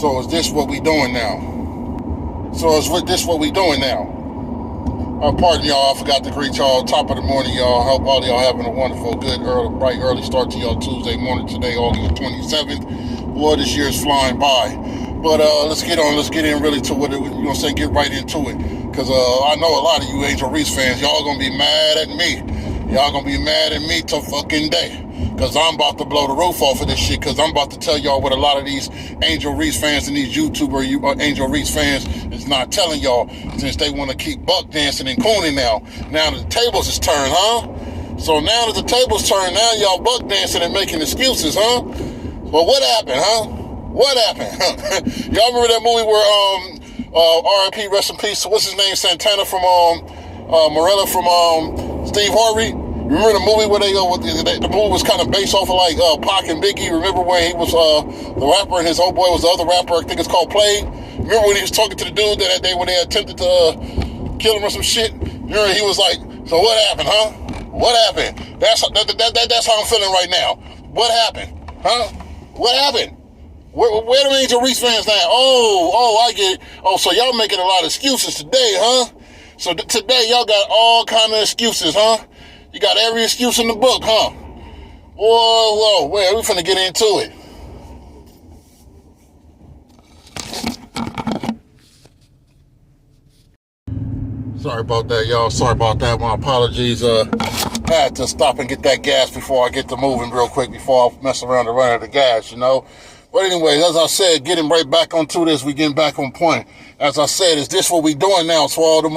So is this what we doing now? This what we doing now? Pardon y'all, I forgot to greet y'all. Top of the morning, y'all. Hope all y'all having a wonderful, good, bright, early start to y'all Tuesday morning today, August 27th. Boy, this year is flying by. But let's get in really to what it, get right into it. Because I know a lot of you Angel Reese fans, y'all gonna be mad at me. Y'all gonna be mad at me till fucking day. Because I'm about to blow the roof off of this shit. Because I'm about to tell y'all what a lot of these Angel Reese fans and these Angel Reese fans is not telling y'all. Since they want to keep buck dancing and cooning now. Now that the tables is turned, huh? So now that the tables turned, now y'all buck dancing and making excuses, huh? Well, what happened, huh? What happened? Y'all remember that movie where R.I.P. rest in peace, what's his name, Santana from Morella from Steve Harvey? Remember the movie where the movie was kind of based off of like Pac and Biggie? Remember when he was the rapper and his old boy was the other rapper? I think it's called Play. Remember when he was talking to the dude that day when they attempted to kill him or some shit? Remember he was like, "So what happened, huh? What happened?" That's how I'm feeling right now. What happened, huh? What happened? Where the Angel Reese fans now? Oh, I get it. Oh, so y'all making a lot of excuses today, huh? So today y'all got all kind of excuses, huh? You got every excuse in the book, huh? Whoa, wait, we finna get into it. Sorry about that, y'all. Sorry about that. My apologies. I had to stop and get that gas before I get to moving real quick before I mess around and run out of gas, But anyways, as I said, getting right back onto this, we getting back on point. As I said, is this what we doing now? So all them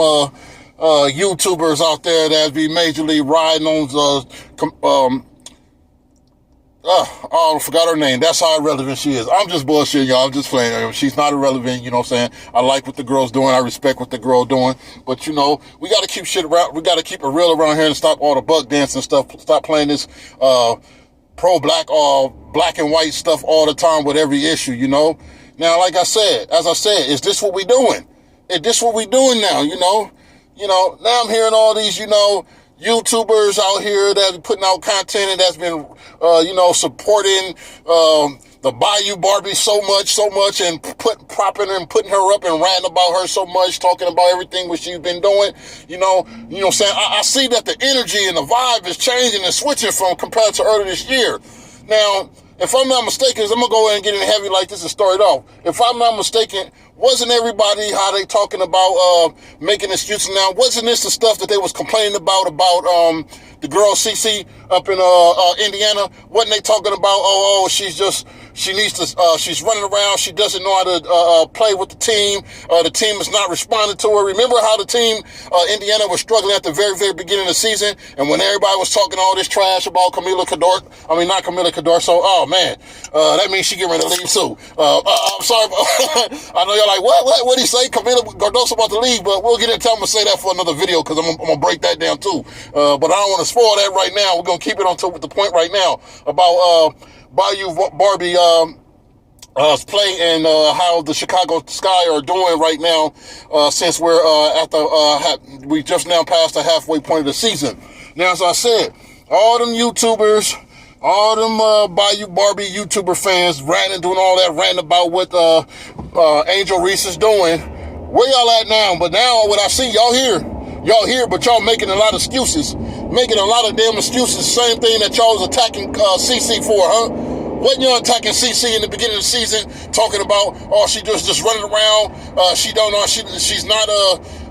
YouTubers out there that be majorly riding on I forgot her name. That's how irrelevant she is. I'm just bullshitting, y'all. I'm just playing. She's not irrelevant, you know what I'm saying? I like what the girl's doing. I respect what the girl doing. But, we got to keep shit around. We got to keep it real around here and stop all the buck dancing stuff. Stop playing this pro-black or black and white stuff all the time with every issue, Now, like I said, is this what we doing? Is this what we doing now, now I'm hearing all these, YouTubers out here that are putting out content and that's been, supporting the Bayou Barbie so much, and propping her and putting her up and ranting about her so much, talking about everything what she's been doing. Saying I see that the energy and the vibe is changing and switching from compared to earlier this year. Now, if I'm not mistaken, I'm going to go ahead and get in heavy like this and start it off. If I'm not mistaken, wasn't everybody how they talking about making excuses now? Wasn't this the stuff that they was complaining about the girl CC up in Indiana? Wasn't they talking about, she's running around, she doesn't know how to play with the team is not responding to her. Remember how the team, Indiana, was struggling at the very, very beginning of the season, and when everybody was talking all this trash about not Camila Cadorso, oh man, that means she getting ready to leave too. I'm sorry, I know y'all like, what did he say? Camila Cardoso about to leave, but we'll get into it. I'm going to say that for another video because I'm going to break that down too. But I don't want to spoil that right now. We're going to keep it on to the point right now about Bayou Barbie play and how the Chicago Sky are doing right now since we're we just now passed the halfway point of the season. Now, as I said, all them YouTubers, all them Bayou Barbie YouTuber fans ranting, doing all that ranting about what Angel Reese is doing. Where y'all at now? But now what I see, y'all here, but y'all making a lot of excuses. Making a lot of damn excuses. Same thing that y'all was attacking CC for, huh? Wasn't y'all attacking CC in the beginning of the season, talking about, she just running around, she's not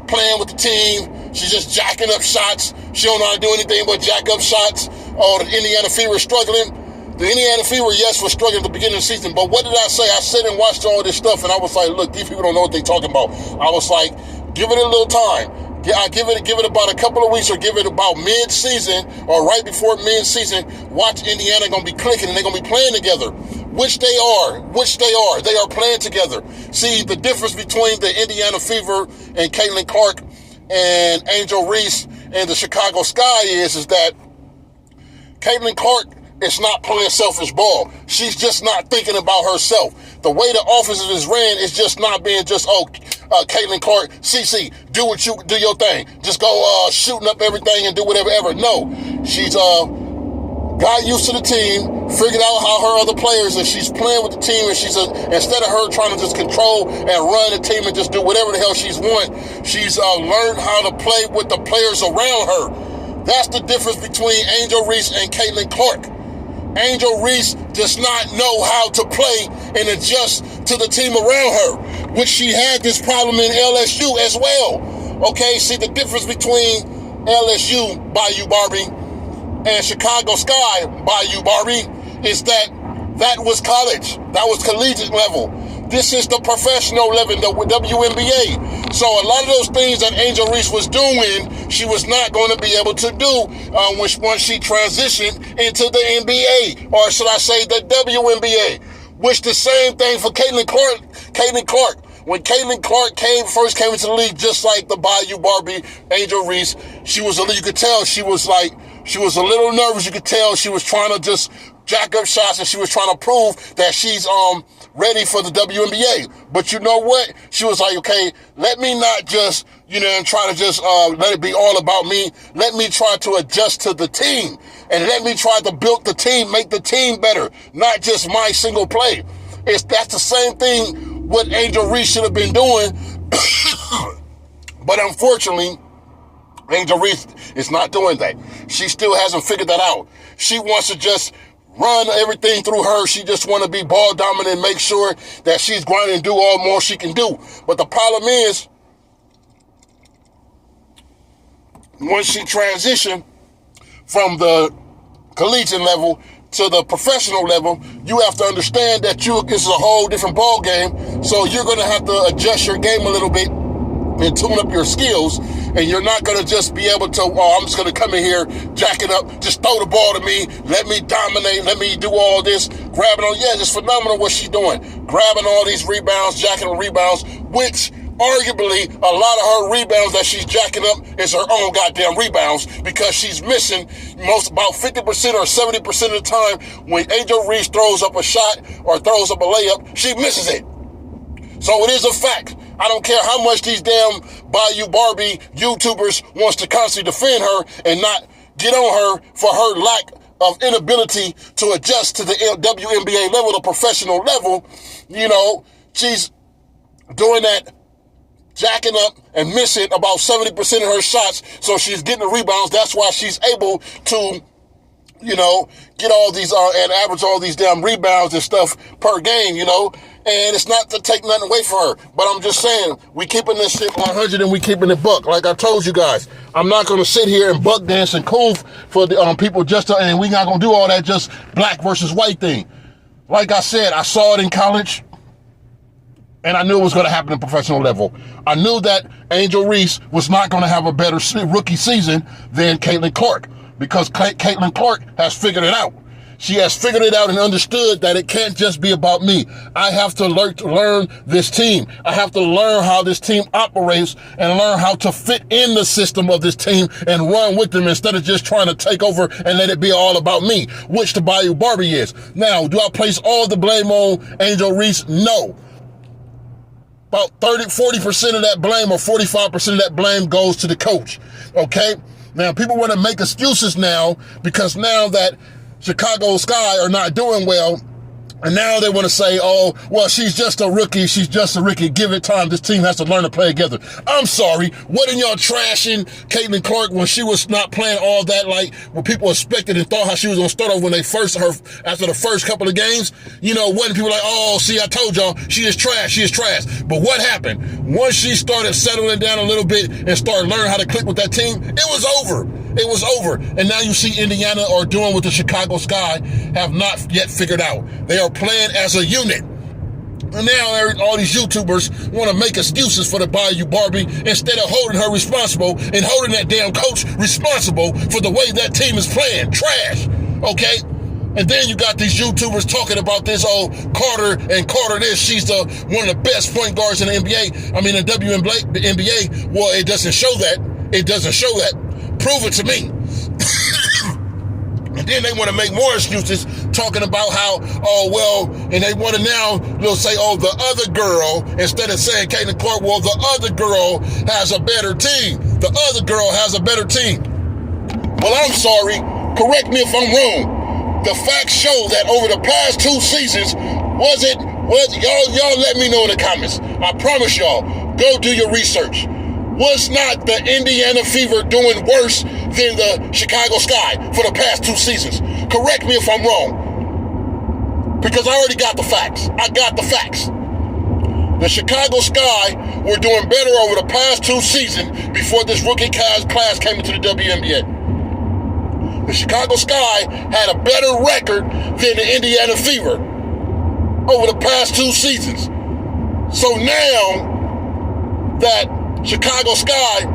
playing with the team, she's just jacking up shots, she don't know how to do anything but jack up shots. The Indiana Fever is struggling. The Indiana Fever, yes, was struggling at the beginning of the season, but what did I say? I sat and watched all this stuff, and I was like, look, these people don't know what they're talking about. I was like, give it a little time. I give it about a couple of weeks, or give it about mid-season or right before mid-season. Watch Indiana going to be clicking, and they're going to be playing together, which they are. They are playing together. See, the difference between the Indiana Fever and Caitlin Clark and Angel Reese and the Chicago Sky is that Caitlin Clark is not playing selfish ball. She's just not thinking about herself. The way the offense is ran is just not being just, Caitlin Clark, CC, do your thing. Just go shooting up everything and do whatever. No, she's got used to the team, figured out how her other players, and she's playing with the team, and instead of her trying to just control and run the team and just do whatever the hell she's she's learned how to play with the players around her. That's the difference between Angel Reese and Caitlin Clark. Angel Reese does not know how to play and adjust to the team around her, which she had this problem in LSU as well. Okay, see the difference between LSU, Bayou Barbie, and Chicago Sky, Bayou Barbie, is that was college. That was collegiate level. This is the professional level, the WNBA. So a lot of those things that Angel Reese was doing, she was not going to be able to do once she transitioned into the NBA, or should I say the WNBA, which the same thing for Caitlin Clark. Caitlin Clark. When Caitlin Clark first came into the league, just like the Bayou Barbie, Angel Reese, you could tell she was a little nervous. You could tell she was trying to just jack up shots, and she was trying to prove that she's ready for the WNBA. But you know what? She was like, okay, let me not just, and try to just let it be all about me. Let me try to adjust to the team, and let me try to build the team, make the team better, not just my single play. That's the same thing what Angel Reese should have been doing. But unfortunately, Angel Reese is not doing that. She still hasn't figured that out. She wants to just run everything through her. She just want to be ball dominant and make sure that she's grinding and do all more she can do. But the problem is, once she transitioned from the collegiate level to the professional level, you have to understand that this is a whole different ball game. So you're going to have to adjust your game a little bit and tune up your skills, and you're not going to just be able to, I'm just going to come in here, jack it up, just throw the ball to me, let me dominate, let me do all this, grabbing on, it's phenomenal what she's doing, grabbing all these rebounds, jacking on rebounds, which arguably a lot of her rebounds that she's jacking up is her own goddamn rebounds, because she's missing about 50% or 70% of the time when Angel Reese throws up a shot or throws up a layup, she misses it. So it is a fact. I don't care how much these damn Bayou Barbie YouTubers wants to constantly defend her and not get on her for her lack of inability to adjust to the WNBA level, the professional level. She's doing that, jacking up and missing about 70% of her shots, so she's getting the rebounds. That's why she's able to, get all these and average all these damn rebounds and stuff per game, and it's not to take nothing away from her. But I'm just saying, we keeping this shit 100 and we keeping it buck. Like I told you guys, I'm not going to sit here and buck dance and coof for the people and we not going to do all that just black versus white thing. Like I said, I saw it in college, and I knew it was going to happen at professional level. I knew that Angel Reese was not going to have a better rookie season than Caitlin Clark, because Caitlin Clark has figured it out. She has figured it out and understood that it can't just be about me. I have to learn this team. I have to learn how this team operates and learn how to fit in the system of this team and run with them instead of just trying to take over and let it be all about me, which the Bayou Barbie is. Now, do I place all the blame on Angel Reese? No. About 40% of that blame or 45% of that blame goes to the coach, okay? Now, people want to make excuses now because now that Chicago Sky are not doing well, and now they want to say, oh, well, she's just a rookie. She's just a rookie. Give it time. This team has to learn to play together. I'm sorry. Wasn't y'all trashing Caitlin Clark when she was not playing all that, like what people expected and thought how she was going to start off when after the first couple of games? Wasn't people like, oh, see, I told y'all, she is trash. She is trash. But what happened? Once she started settling down a little bit and started learning how to click with that team, it was over. It was over. And now you see Indiana are doing what the Chicago Sky have not yet figured out. They are playing as a unit. And now all these YouTubers want to make excuses for the Bayou Barbie instead of holding her responsible and holding that damn coach responsible for the way that team is playing. Trash. Okay? And then you got these YouTubers talking about this Carter this. She's one of the best point guards in the NBA. I mean, the WNBA. Well, it doesn't show that. It doesn't show that. Prove it to me. And then they want to make more excuses talking about how, and they want to now, they'll say, the other girl, instead of saying Caitlin Clark, well, the other girl has a better team. The other girl has a better team. Well, I'm sorry. Correct me if I'm wrong. the facts show that over the past 2 seasons, y'all let me know in the comments. I promise y'all, go do your research. Was not the Indiana Fever doing worse than the Chicago Sky for the past 2 seasons? Correct me if I'm wrong, because I already got the facts. I got the facts. The Chicago Sky were doing better over the past 2 seasons before this rookie class came into the WNBA. The Chicago Sky had a better record than the Indiana Fever over the past 2 seasons. So now that Chicago Sky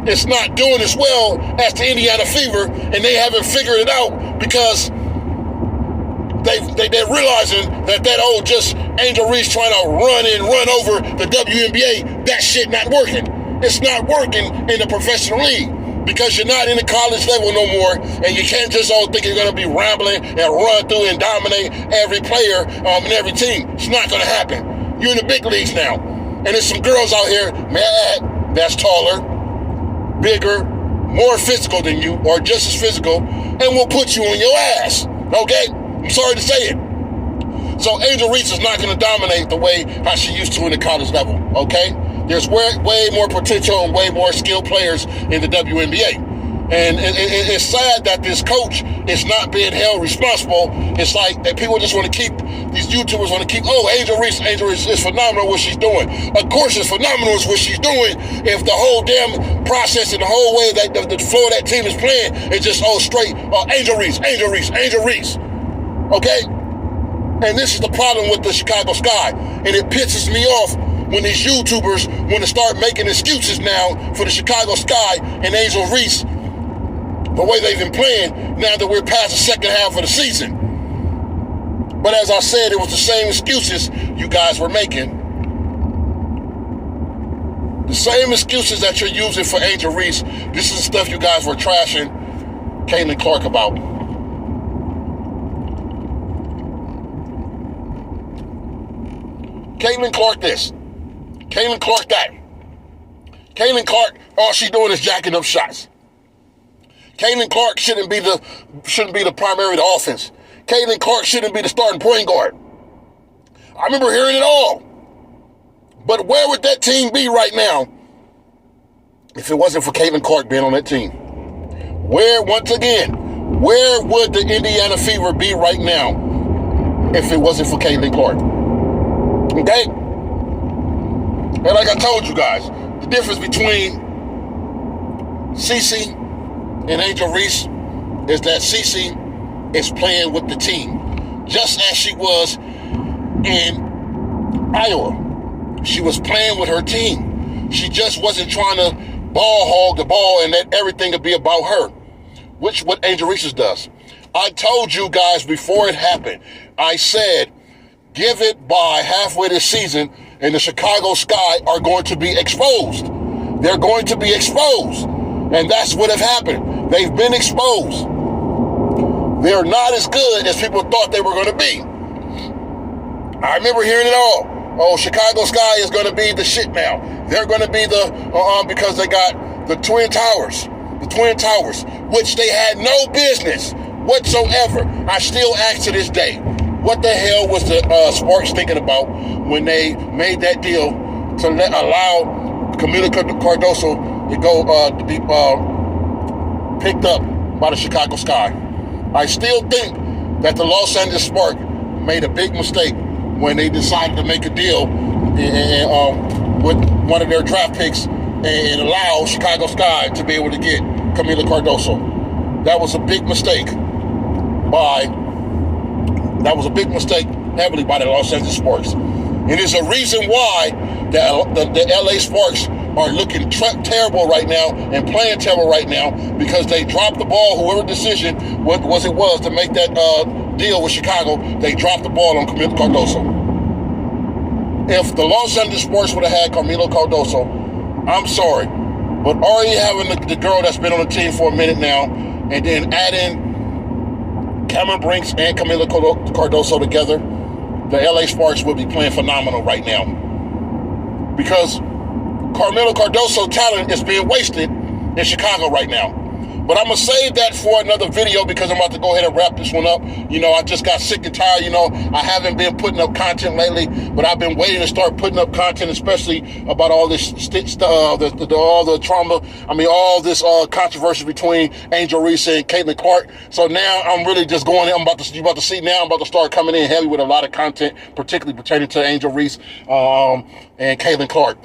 is not doing as well as the Indiana Fever, and they haven't figured it out because they're realizing that old just Angel Reese trying to run over the WNBA, that shit not working. It's not working in the professional league because you're not in the college level no more, and you can't just think you're going to be rambling and run through and dominate every player and every team. It's not going to happen. You're in the big leagues now, and there's some girls out here, that's taller, bigger, more physical than you, or just as physical, and will put you on your ass, okay? I'm sorry to say it. So Angel Reese is not going to dominate the way how she used to in the college level, okay? There's way more potential and way more skilled players in the WNBA. And it's sad that this coach is not being held responsible. It's like that people just want to keep, these YouTubers want to keep, Angel Reese is phenomenal what she's doing. Of course it's phenomenal what she's doing if the whole damn process and the whole way that the flow of that team is playing is just straight, Angel Reese. Okay? And this is the problem with the Chicago Sky. And it pisses me off when these YouTubers want to start making excuses now for the Chicago Sky and Angel Reese, the way they've been playing now that we're past the second half of the season. But as I said, it was the same excuses you guys were making. The same excuses that you're using for Angel Reese. This is the stuff you guys were trashing Caitlin Clark about. Caitlin Clark this. Caitlin Clark that. Caitlin Clark, all she's doing is jacking up shots. Caitlin Clark shouldn't be the primary of the offense. Caitlin Clark shouldn't be the starting point guard. I remember hearing it all. But where would that team be right now if it wasn't for Caitlin Clark being on that team? Where would the Indiana Fever be right now if it wasn't for Caitlin Clark? Okay? And like I told you guys, the difference between Cece and Angel Reese is that Cece is playing with the team, just as she was in Iowa. She was playing with her team. She just wasn't trying to ball hog the ball and let everything be about her, which what Angel Reese does. I told you guys before it happened, I said, give it by halfway this season and the Chicago Sky are going to be exposed. They're going to be exposed. And that's what has happened. They've been exposed. They're not as good as people thought they were going to be. I remember hearing it all. Chicago Sky is going to be the shit now. They're going to be because they got the Twin Towers. The Twin Towers, which they had no business whatsoever. I still ask to this day, what the hell was the Sparks thinking about when they made that deal to allow Camila Cardoso to go to be picked up by the Chicago Sky? I still think that the Los Angeles Sparks made a big mistake when they decided to make a deal with one of their draft picks and allow Chicago Sky to be able to get Camila Cardoso. That was a big mistake heavily by the Los Angeles Sparks. And there's a reason why the LA Sparks are looking terrible right now and playing terrible right now, because they dropped the ball. Whoever decision was to make that deal with Chicago, they dropped the ball on Camila Cardoso. If the Los Angeles Sparks would have had Camila Cardoso, I'm sorry, but already having the girl that's been on the team for a minute now, and then adding Cameron Brinks and Camila Cardoso together, the LA Sparks will be playing phenomenal right now. Because Camila Cardoso talent is being wasted in Chicago right now. But I'm going to save that for another video because I'm about to go ahead and wrap this one up. You know, I just got sick and tired. You know, I haven't been putting up content lately, but I've been waiting to start putting up content, especially about all this all the trauma. I mean, all this controversy between Angel Reese and Caitlin Clark. So now I'm really just going in. You're about to see now. I'm about to start coming in heavy with a lot of content, particularly pertaining to Angel Reese and Caitlin Clark.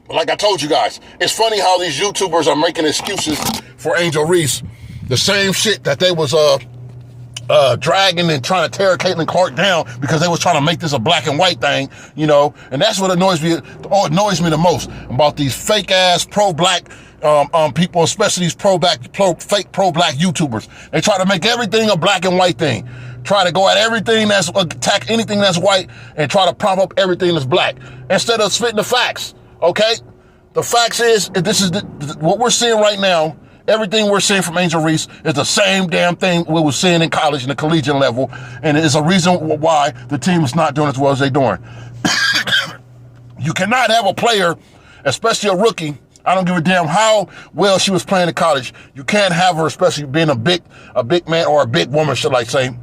Like I told you guys, it's funny how these YouTubers are making excuses for Angel Reese. The same shit that they was dragging and trying to tear Caitlin Clark down because they was trying to make this a black and white thing, you know. And that's what annoys me the most about these fake ass pro-black people, especially these fake pro-black YouTubers. They try to make everything a black and white thing. Try to go at everything attack anything that's white and try to prop up everything that's black instead of spitting the facts. Okay, the facts is this is what we're seeing right now. Everything we're seeing from Angel Reese is the same damn thing we were seeing in college and the collegiate level, and it's a reason why the team is not doing as well as they're doing. You cannot have a player, especially a rookie. I don't give a damn how well she was playing in college. You can't have her, especially being a big man or a big woman, should I say,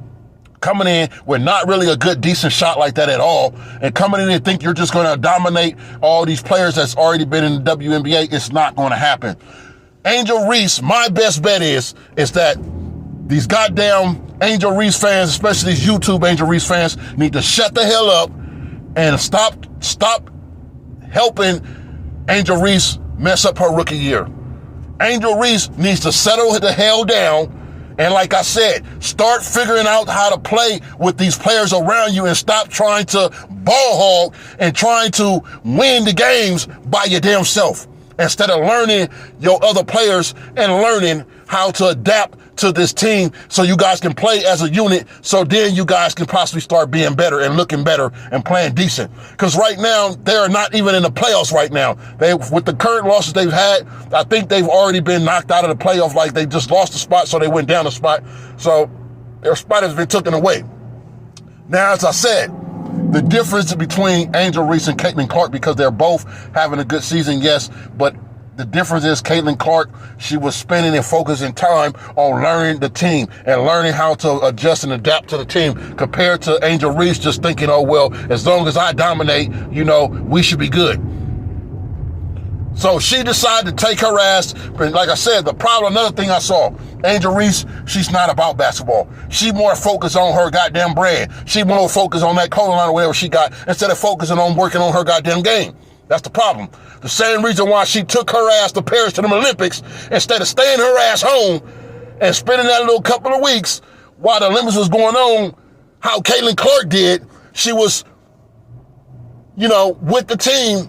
coming in with not really a good, decent shot like that at all, and coming in and think you're just going to dominate all these players that's already been in the WNBA. It's not going to happen. Angel Reese, my best bet is that these goddamn Angel Reese fans, especially these YouTube Angel Reese fans, need to shut the hell up and stop helping Angel Reese mess up her rookie year. Angel Reese needs to settle the hell down. And like I said, start figuring out how to play with these players around you and stop trying to ball hog and trying to win the games by your damn self instead of learning your other players and learning how to adapt to this team so you guys can play as a unit, so then you guys can possibly start being better and looking better and playing decent. Because right now, they're not even in the playoffs right now. With the current losses they've had, I think they've already been knocked out of the playoff. Like, they just lost a spot, so they went down a spot. So their spot has been taken away. Now, as I said, the difference between Angel Reese and Caitlin Clark, because they're both having a good season, yes, but the difference is Caitlin Clark, she was spending and focusing time on learning the team and learning how to adjust and adapt to the team, compared to Angel Reese just thinking, oh, well, as long as I dominate, you know, we should be good. So she decided to take her ass. Like I said, another thing I saw, Angel Reese, she's not about basketball. She more focused on her goddamn brand. She more focused on that color line or whatever she got instead of focusing on working on her goddamn game. That's the problem. The same reason why she took her ass to Paris to the Olympics instead of staying her ass home and spending that little couple of weeks while the Olympics was going on, how Caitlin Clark did. She was, you know, with the team.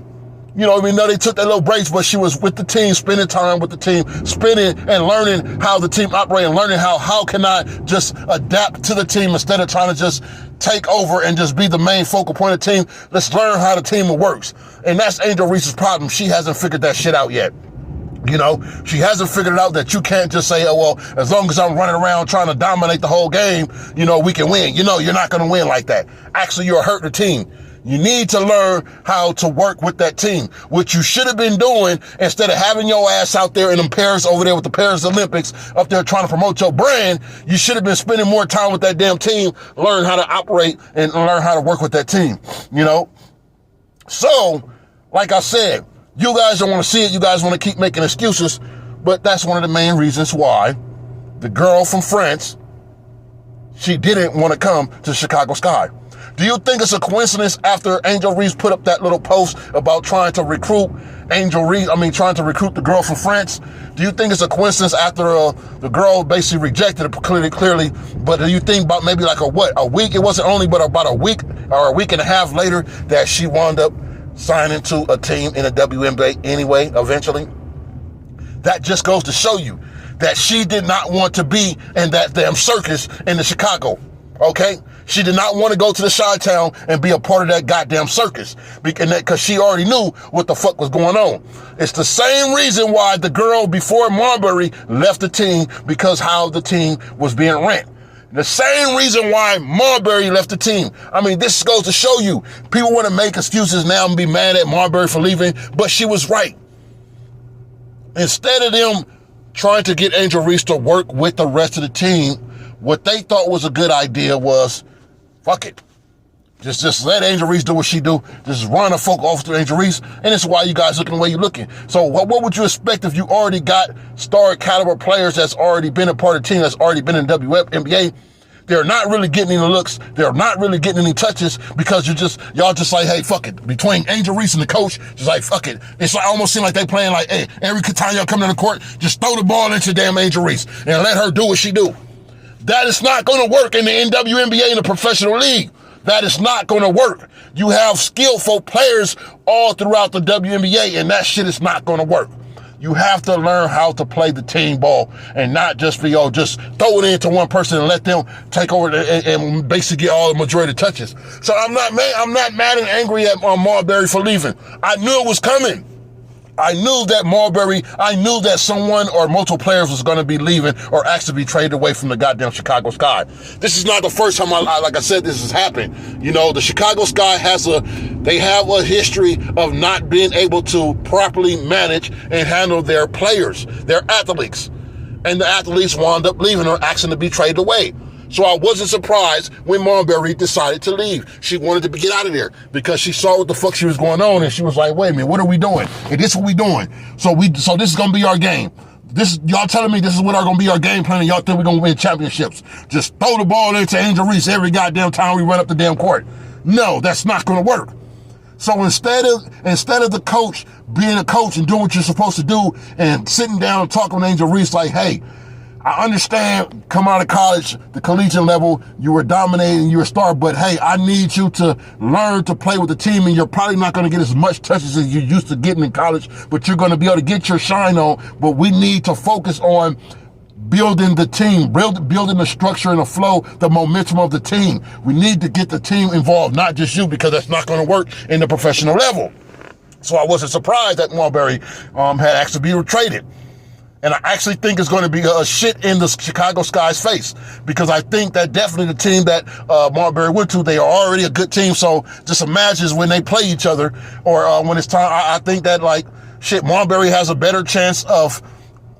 You know, I mean, no, they took that little breaks, but she was with the team, spending time with the team, spending and learning how the team operates and learning how can I just adapt to the team instead of trying to just take over and just be the main focal point of the team. Let's learn how the team works. And that's Angel Reese's problem. She hasn't figured that shit out yet. You know, she hasn't figured out that you can't just say, oh, well, as long as I'm running around trying to dominate the whole game, you know, we can win. You know, you're not going to win like that. Actually, you're hurting the team. You need to learn how to work with that team, which you should have been doing instead of having your ass out there in them Paris over there with the Paris Olympics up there trying to promote your brand. You should have been spending more time with that damn team, learn how to operate and learn how to work with that team, you know? So, like I said, you guys don't want to see it. You guys want to keep making excuses, but that's one of the main reasons why the girl from France, she didn't want to come to Chicago Sky. Do you think it's a coincidence after Angel Reese put up that little post about trying to recruit trying to recruit the girl from France? Do you think it's a coincidence after the girl basically rejected it clearly? But do you think about maybe like a week? It wasn't only, but about a week or a week and a half later that she wound up signing to a team in the WNBA anyway, eventually? That just goes to show you that she did not want to be in that damn circus in the Chicago, okay? She did not want to go to the Chi-Town and be a part of that goddamn circus because she already knew what the fuck was going on. It's the same reason why the girl before Marbury left the team, because how the team was being ran. The same reason why Marbury left the team. I mean, this goes to show you, people want to make excuses now and be mad at Marbury for leaving, but she was right. Instead of them trying to get Angel Reese to work with the rest of the team, what they thought was a good idea was, fuck it. Just let Angel Reese do what she do. Just run a folk off to Angel Reese, and it's why you guys looking the way you're looking. So what would you expect if you already got star caliber players that's already been a part of the team, that's already been in WNBA? They're not really getting any looks. They're not really getting any touches because y'all just like, hey, fuck it. Between Angel Reese and the coach, just like, fuck it. It's like almost seem like they playing like, hey, every time y'all come to the court, just throw the ball into damn Angel Reese and let her do what she do. That is not going to work in the WNBA, in the professional league. That is not going to work. You have skillful players all throughout the WNBA, and that shit is not going to work. You have to learn how to play the team ball and not just be, just throw it into one person and let them take over and basically get all the majority of touches. So I'm not mad and angry at Marbury for leaving. I knew it was coming. I knew that someone or multiple players was going to be leaving or actually be traded away from the goddamn Chicago Sky. This is not the first time, like I said, this has happened. You know, the Chicago Sky have a history of not being able to properly manage and handle their players, their athletes. And the athletes wound up leaving or asking to be traded away. So I wasn't surprised when Marbury decided to leave. She wanted to get out of there because she saw what the fuck she was going on, and she was like, wait a minute, what are we doing? And this is what we doing. So this is going to be our game. Y'all telling me this is what are going to be our game plan, and y'all think we're going to win championships. Just throw the ball into Angel Reese every goddamn time we run up the damn court. No, that's not going to work. So instead of the coach being a coach and doing what you're supposed to do and sitting down and talking with Angel Reese like, hey, I understand, come out of college, the collegiate level, you were dominating, you were a star, but hey, I need you to learn to play with the team, and you're probably not going to get as much touches as you used to getting in college, but you're going to be able to get your shine on. But we need to focus on building the team, building the structure and the flow, the momentum of the team. We need to get the team involved, not just you, because that's not going to work in the professional level. So I wasn't surprised that Marbury had actually been traded. And I actually think it's going to be a shit in the Chicago Sky's face, because I think that definitely the team that Marbury went to, they are already a good team. So just imagine when they play each other or when it's time, I think that Marbury has a better chance of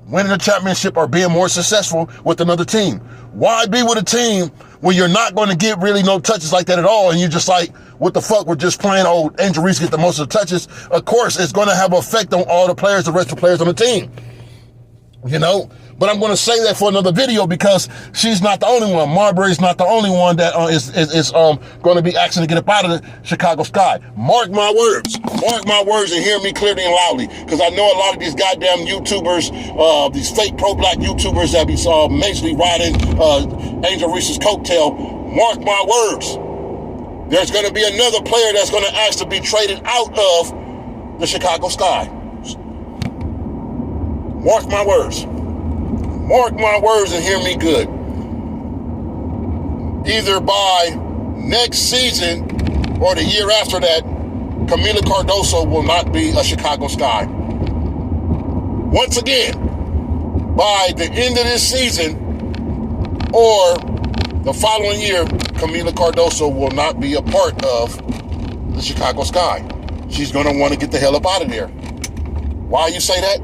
winning a championship or being more successful with another team. Why be with a team when you're not going to get really no touches like that at all? And you're just like, what the fuck, we're just playing, Angel Reese get the most of the touches. Of course, it's going to have an effect on all the players, the rest of the players on the team. You know, but I'm going to say that for another video because she's not the only one. Marbury's not the only one that is going to be asking to get up out of the Chicago Sky. Mark my words, and hear me clearly and loudly, because I know a lot of these goddamn YouTubers, these fake pro-black YouTubers that be majorly riding Angel Reese's coattail. Mark my words, there's going to be another player that's going to ask to be traded out of the Chicago Sky. Mark my words. Mark my words and hear me good. Either by next season or the year after that, Camila Cardoso will not be a Chicago Sky. Once again, by the end of this season or the following year, Camila Cardoso will not be a part of the Chicago Sky. She's going to want to get the hell up out of there. Why you say that?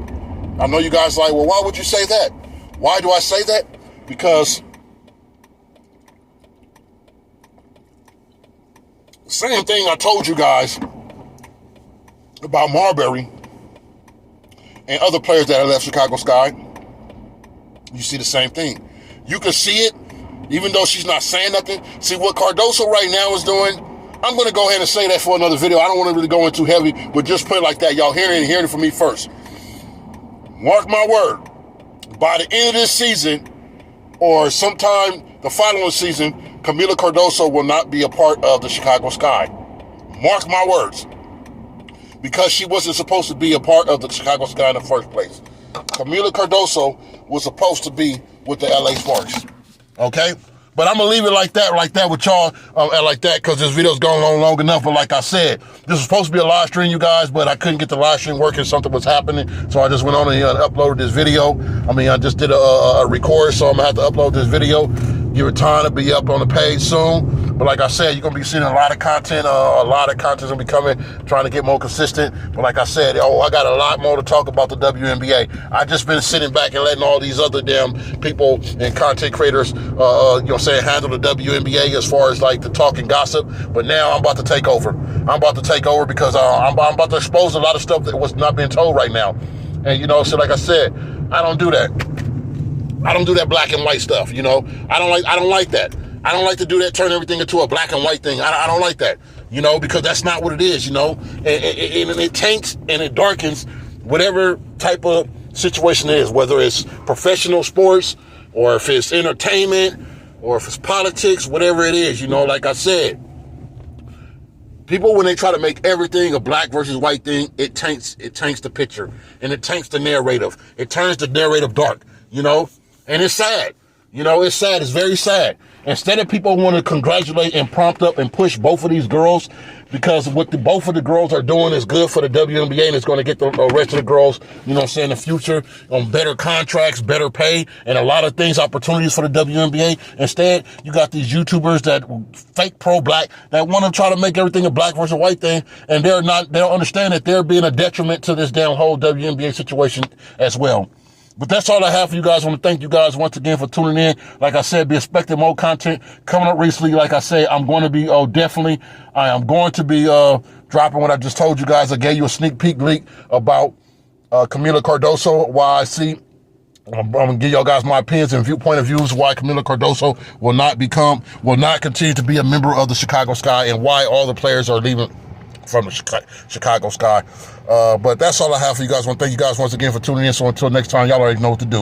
I know you guys are like, well, why would you say that? Why do I say that? Because same thing I told you guys about Marbury and other players that have left Chicago Sky. You see the same thing. You can see it, even though she's not saying nothing. See what Cardoso right now is doing. I'm going to go ahead and say that for another video. I don't want to really go in too heavy, but just put it like that. Y'all hearing it from me first. Mark my word, by the end of this season or sometime the following season, Camila Cardoso will not be a part of the Chicago Sky. Mark my words. Because she wasn't supposed to be a part of the Chicago Sky in the first place. Camila Cardoso was supposed to be with the LA Sparks. Okay? But I'm going to leave it like that with y'all, like that, because this video's going on long enough. But like I said, this was supposed to be a live stream, you guys, but I couldn't get the live stream working. Something was happening. So I just went on and uploaded this video. I just did a record, so I'm going to have to upload this video. Give it time to be up on the page soon. But like I said, you're going to be seeing a lot of content. A lot of content's going to be coming, trying to get more consistent. But like I said, I got a lot more to talk about the WNBA. I just been sitting back and letting all these other damn people and content creators, handle the WNBA as far as like the talk and gossip. But now I'm about to take over. Because I'm about to expose a lot of stuff that was not being told right now. And, so like I said, I don't do that. I don't do that black and white stuff, I don't like that. I don't like to do that, turn everything into a black and white thing. I don't like that, because that's not what it is, and it taints and it darkens whatever type of situation it is, whether it's professional sports or if it's entertainment or if it's politics, whatever it is, like I said. People, when they try to make everything a black versus white thing, it taints the picture and it taints the narrative. It turns the narrative dark, and it's sad. It's sad. It's very sad. Instead of people want to congratulate and prompt up and push both of these girls, because what both of the girls are doing is good for the WNBA and it's going to get the rest of the girls, in the future on better contracts, better pay, and a lot of things, opportunities for the WNBA. Instead, you got these YouTubers that fake pro-black that want to try to make everything a black versus white thing, and they don't understand that they're being a detriment to this damn whole WNBA situation as well. But that's all I have for you guys. I want to thank you guys once again for tuning in. Like I said, be expecting more content coming up recently. Like I said, I'm going to be, I am going to be dropping what I just told you guys. I gave you a sneak peek leak about Camila Cardoso, why I see. I'm going to give y'all guys my opinions and point of views why Camila Cardoso will not continue to be a member of the Chicago Sky and why all the players are leaving from the Chicago Sky. But that's all I have for you guys. I want to thank you guys once again for tuning in. So until next time, y'all already know what to do.